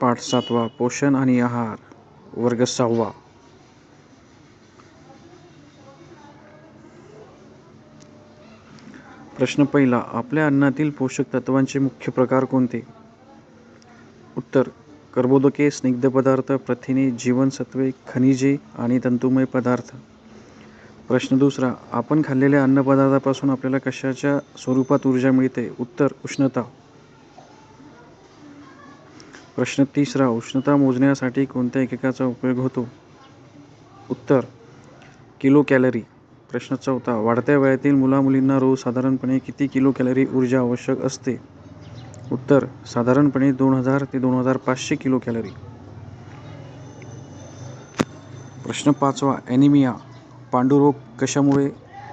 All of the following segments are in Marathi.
पाठ 7वा पोषण आणि आहार वर्ग 6वा. प्रश्न पहिला. आपल्या अन्नातील पोषक तत्वांचे मुख्य प्रकार कोणते? उत्तर. कर्बोदके, स्निग्ध पदार्थ, प्रथिने, जीवनसत्वे, खनिजे आणि तंतुमय पदार्थ. प्रश्न दुसरा. आपण खाल्लेल्या अन्नपदार्थापासून आपल्याला कशाच्या स्वरूपात ऊर्जा मिळते? उत्तर. उष्णता. प्रश्न तिसरा. उष्णता मोजण्यासाठी कोणत्या एककाचा उपयोग होतो? उत्तर. Kilo calorie. प्रश्न चौथा. वाढत्या वयातील मुलामुलींना रोज साधारणपणे किती किलो कॅलरी ऊर्जा आवश्यक असते? उत्तर. साधारणपणे 2000 ते 2500 किलो कॅलरी. प्रश्न पाचवा. ॲनिमिया पांडुरोग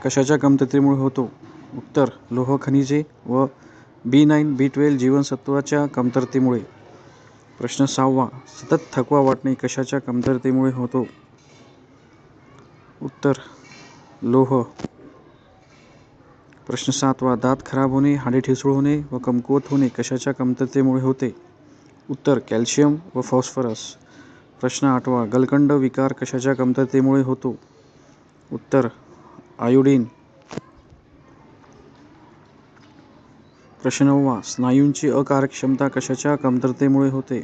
कशाच्या कमतरतेमुळे होतो? उत्तर. लोह, खनिजे व B9, B12 जीवनसत्वाच्या कमतरतेमुळे. प्रश्न सहावा. सतत थकवा वाटणे कशाच्या कमतरतेमुळे होतो? उत्तर. लोह. प्रश्न सातवा. दात खराब होणे, हाडे ठिसूळ होणे व कमकुवत होणे कशाच्या कमतरतेमुळे होते? उत्तर. कॅल्शियम व फॉस्फरस. प्रश्न आठवा. गलकंड विकार कशाच्या कमतरतेमुळे होतो? उत्तर. आयोडीन. प्रश्न नववा. स्नायूंची अकार्यक्षमता कशाच्या कमतरतेमुळे होते?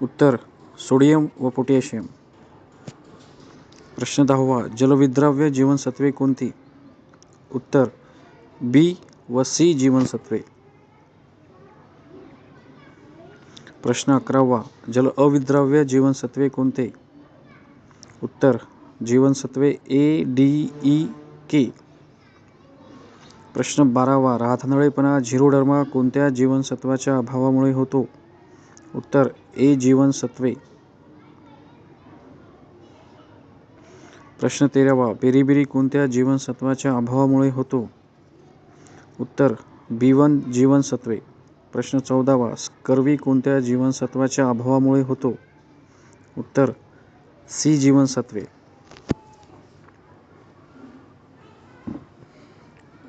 उत्तर. सोडियम व पोटॅशियम. प्रश्न दहावा. जलविद्राव्य जीवनसत्वे कोणती? उत्तर. B व C जीवनसत्वे. प्रश्न 11वा. जल अविद्राव्य जीवनसत्वे कोणते? उत्तर. जीवनसत्वे A, D, E, K. प्रश्न 12वा. रातआंधळेपणा झिरोडर्मा कोणत्या जीवनसत्वाच्या अभावामुळे होतो? उत्तर. A जीवनसत्वे. प्रश्न 13वा. बेरीबेरी कोणत्या जीवनसत्वाच्या अभावामुळे होतो? उत्तर. B1 जीवनसत्वे. प्रश्न 14वा. स्कर्वी कोणत्या जीवनसत्वाच्या अभावामुळे होतो? उत्तर. C जीवनसत्वे.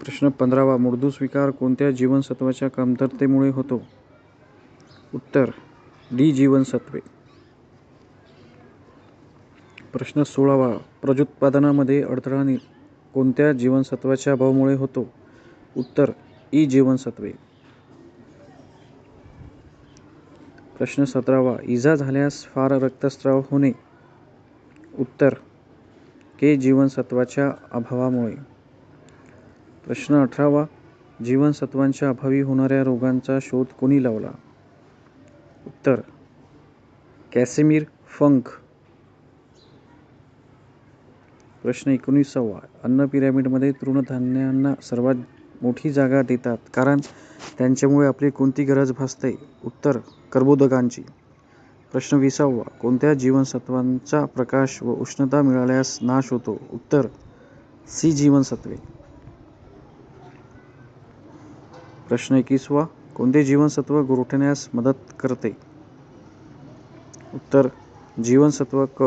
प्रश्न 15वा. मूळदुसविकार कोणत्या जीवनसत्वाच्या कमतरतेमुळे होतो? उत्तर. D जीवनसत्वे. प्रश्न 16वा. प्रजोत्पादनामध्ये अडथळा कोणत्या जीवनसत्वाच्या अभावामुळे होतो? उत्तर. E जीवनसत्वे. प्रश्न 17वा. इजा झाल्यास फार रक्तस्राव होणे. उत्तर. K जीवनसत्वाच्या अभावामुळे. प्रश्न 18वा. जीवनसत्वांच्या अभावी होणाऱ्या रोगांचा शोध कोणी लावला? उत्तर. कॅसिमिर फंक. प्रश्न 19वा. अन्न पिरॅमिडमध्ये तृणधान्यांना सर्वात मोठी जागा देतात कारण त्यांच्यामुळे आपली कोणती गरज भासते? उत्तर. कर्बोदकांची. प्रश्न 20वा. कोणत्या जीवनसत्वांचा प्रकाश व उष्णता मिळाल्यास नाश होतो? उत्तर. C जीवनसत्वे. प्रश्न 21वा. कोणते जीवनसत्व गोठण्यास मदत करते? उत्तर. जीवनसत्व क.